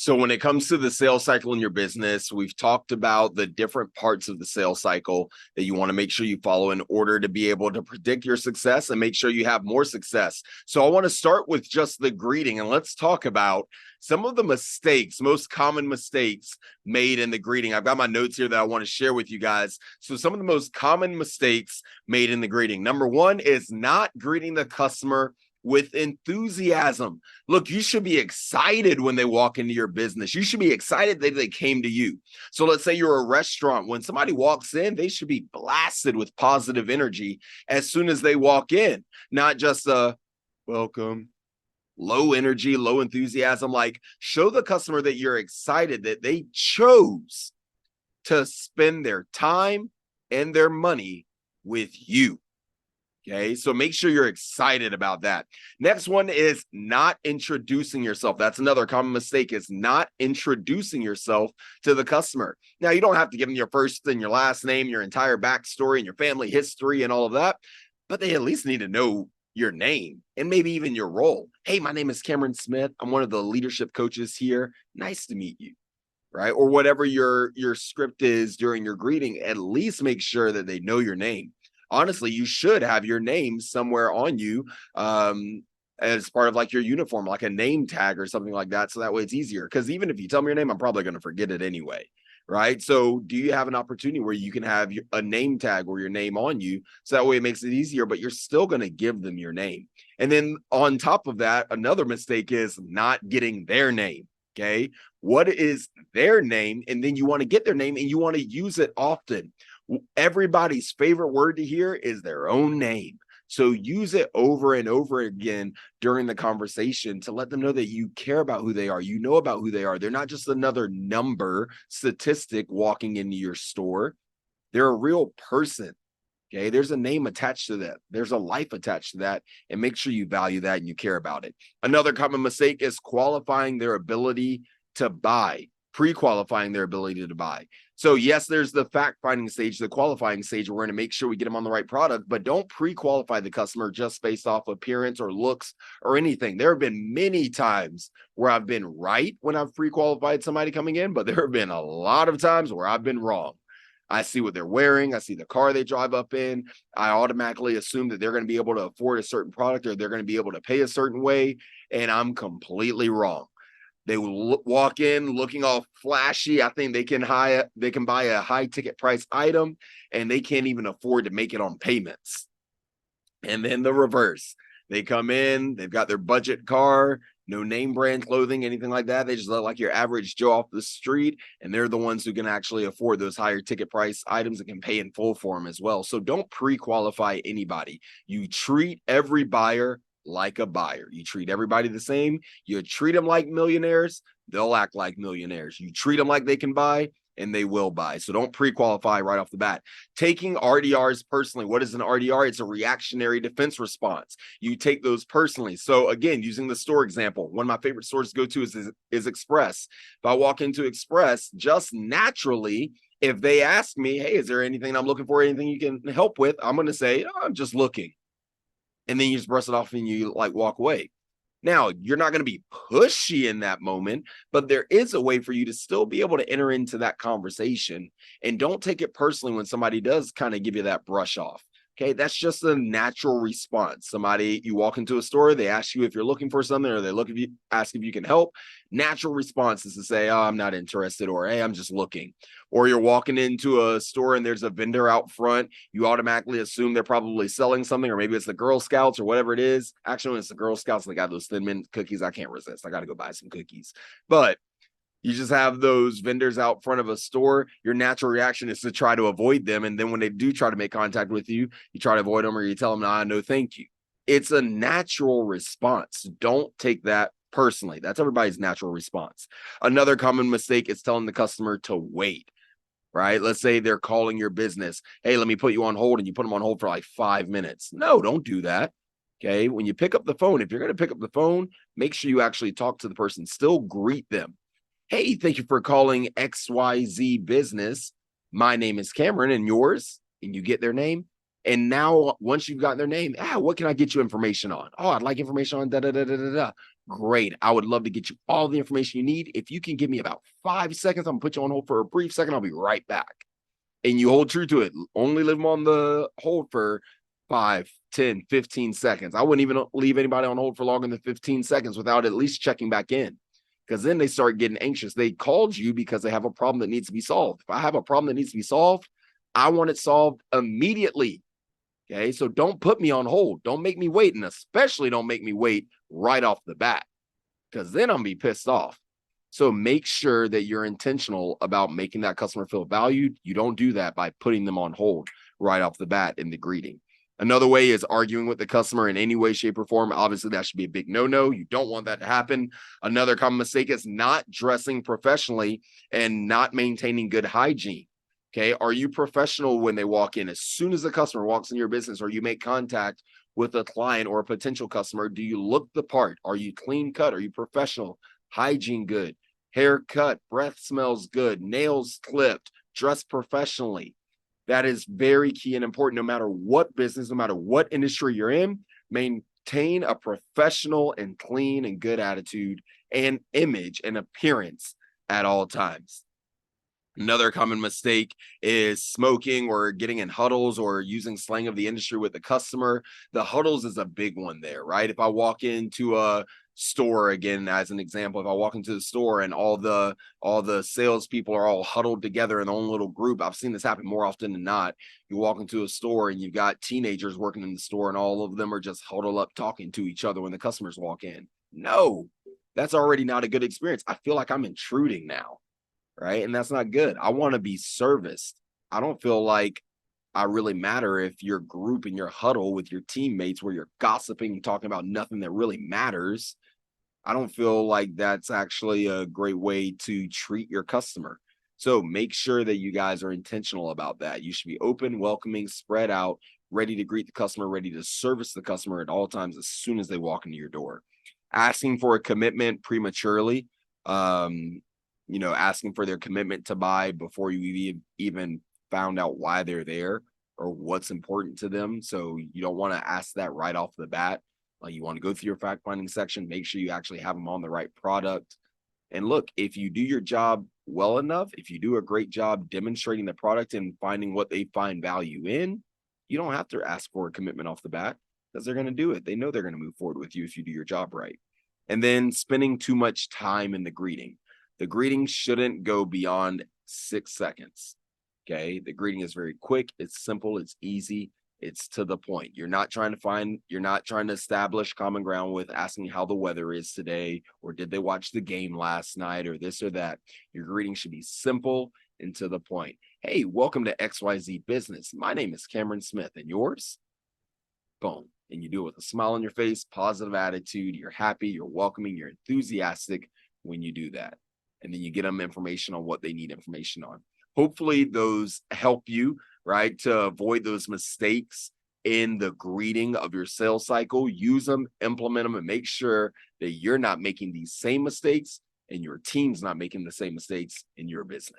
So when it comes to the sales cycle in your business, we've talked about the different parts of the sales cycle that you want to make sure you follow in order to be able to predict your success and make sure you have more success. So I want to start with just the greeting, and let's talk about some of the mistakes, most common mistakes made in the greeting. I've got my notes here that I want to share with you guys. So some of the most common mistakes made in the greeting. Number one is not greeting the customer with enthusiasm. Look, you should be excited when they walk into your business. You should be excited that they came to you. So let's say you're a restaurant. When somebody walks in, they should be blasted with positive energy as soon as they walk in, not just a welcome, low energy, low enthusiasm. Like, show the customer that you're excited that they chose to spend their time and their money with you. Okay, so make sure you're excited about that. Next one is not introducing yourself. That's another common mistake, is not introducing yourself to the customer. Now, you don't have to give them your first and your last name, your entire backstory and your family history and all of that, but they at least need to know your name and maybe even your role. Hey, my name is Cameron Smith. I'm one of the leadership coaches here. Nice to meet you. Right? Or whatever your script is during your greeting, at least make sure that they know your name. Honestly, you should have your name somewhere on you as part of like your uniform, like a name tag or something like that. So that way it's easier. Because even if you tell me your name, I'm probably going to forget it anyway. Right. So do you have an opportunity where you can have a name tag or your name on you? So that way it makes it easier, but you're still going to give them your name. And then on top of that, another mistake is not getting their name. Okay. What is their name? And then you want to get their name and you want to use it often. Everybody's favorite word to hear is their own name. So use it over and over again during the conversation to let them know that you care about who they are. You know about who they are. They're not just another number statistic walking into your store. They're a real person. Okay. There's a name attached to that. There's a life attached to that. And make sure you value that and you care about it. Another common mistake is qualifying their ability to buy, pre-qualifying their ability to buy. So yes, there's the fact-finding stage, the qualifying stage. We're going to make sure we get them on the right product, but don't pre-qualify the customer just based off appearance or looks or anything. There have been many times where I've been right when I've pre-qualified somebody coming in, but there have been a lot of times where I've been wrong. I see what they're wearing. I see the car they drive up in. I automatically assume that they're going to be able to afford a certain product or they're going to be able to pay a certain way, and I'm completely wrong. They will walk in looking all flashy. I think they can buy a high ticket price item and they can't even afford to make it on payments. And then the reverse. They come in, they've got their budget car, no name brand clothing, anything like that. They just look like your average Joe off the street, and they're the ones who can actually afford those higher ticket price items and can pay in full for them as well. So don't pre-qualify anybody. You treat every buyer like a buyer. You treat everybody the same. You treat them like millionaires, they'll act like millionaires. You treat them like they can buy, and they will buy. So don't pre-qualify right off the bat. Taking RDRs personally. What is an RDR? It's a reactionary defense response. You take those personally. So again, using the store example, one of my favorite stores to go to is Express. If I walk into Express, just naturally, if they ask me, hey, is there anything I'm looking for, anything you can help with? I'm going to say, oh, I'm just looking. And then you just brush it off and you like walk away. Now, you're not going to be pushy in that moment, but there is a way for you to still be able to enter into that conversation, and don't take it personally when somebody does kind of give you that brush off. Okay, that's just a natural response. You walk into a store, they ask you if you're looking for something, or ask if you can help. Natural response is to say, oh, I'm not interested, or hey, I'm just looking. Or you're walking into a store and there's a vendor out front. You automatically assume they're probably selling something, or maybe it's the Girl Scouts or whatever it is. Actually, when it's the Girl Scouts and they got those Thin Mint cookies, I can't resist. I got to go buy some cookies. But you just have those vendors out front of a store. Your natural reaction is to try to avoid them. And then when they do try to make contact with you, you try to avoid them, or you tell them, no, thank you. It's a natural response. Don't take that personally. That's everybody's natural response. Another common mistake is telling the customer to wait, right? Let's say they're calling your business. Hey, let me put you on hold, and you put them on hold for like 5 minutes. No, don't do that. Okay. When you pick up the phone, if you're going to pick up the phone, make sure you actually talk to the person. Still greet them. Hey, thank you for calling XYZ Business. My name is Cameron, and yours, and you get their name. And now once you've got their name, what can I get you information on? Oh, I'd like information on da-da-da-da-da-da. Great. I would love to get you all the information you need. If you can give me about 5 seconds, I'm gonna put you on hold for a brief second. I'll be right back. And you hold true to it. Only leave them on the hold for 5, 10, 15 seconds. I wouldn't even leave anybody on hold for longer than 15 seconds without at least checking back in. Because then they start getting anxious. They called you because they have a problem that needs to be solved. If I have a problem that needs to be solved, I want it solved immediately. Okay, so don't put me on hold. Don't make me wait, and especially don't make me wait right off the bat, because then I'm gonna be pissed off. So make sure that you're intentional about making that customer feel valued. You don't do that by putting them on hold right off the bat in the greeting. Another way is arguing with the customer in any way, shape, or form. Obviously, that should be a big no-no. You don't want that to happen. Another common mistake is not dressing professionally and not maintaining good hygiene. Okay. Are you professional when they walk in? As soon as the customer walks in your business or you make contact with a client or a potential customer, do you look the part? Are you clean cut? Are you professional? Hygiene good, hair cut, breath smells good, nails clipped, dressed professionally. That is very key and important no matter what business, no matter what industry you're in. Maintain a professional and clean and good attitude and image and appearance at all times. Another common mistake is smoking or getting in huddles or using slang of the industry with the customer. The huddles is a big one there, right? If I walk into a store, again, as an example, if I walk into the store and all the salespeople are all huddled together in their own little group, I've seen this happen more often than not. You walk into a store and you've got teenagers working in the store and all of them are just huddled up talking to each other when the customers walk in. No, that's already not a good experience. I feel like I'm intruding now, right? And that's not good. I want to be serviced. I don't feel like I really matter if your group and your huddle with your teammates where you're gossiping and talking about nothing that really matters. I don't feel like that's actually a great way to treat your customer. So make sure that you guys are intentional about that. You should be open, welcoming, spread out, ready to greet the customer, ready to service the customer at all times as soon as they walk into your door. Asking for a commitment prematurely, asking for their commitment to buy before you even found out why they're there or what's important to them. So you don't want to ask that right off the bat. You want to go through your fact finding section, make sure you actually have them on the right product. And look, if you do your job well enough, if you do a great job demonstrating the product and finding what they find value in, you don't have to ask for a commitment off the bat because they're going to do it. They know they're going to move forward with you if you do your job right. And then spending too much time in the greeting. The greeting shouldn't go beyond 6 seconds. Okay. The greeting is very quick. It's simple. It's easy. It's to the point. You're not trying to establish common ground with asking how the weather is today, or did they watch the game last night, or this or that. Your greeting should be simple and to the point. Hey, welcome to XYZ Business. My name is Cameron Smith, and yours? Boom. And you do it with a smile on your face, positive attitude. You're happy, you're welcoming, you're enthusiastic when you do that. And then you get them information on what they need information on. Hopefully those help you, right, to avoid those mistakes in the greeting of your sales cycle. Use them, implement them, and make sure that you're not making these same mistakes and your team's not making the same mistakes in your business.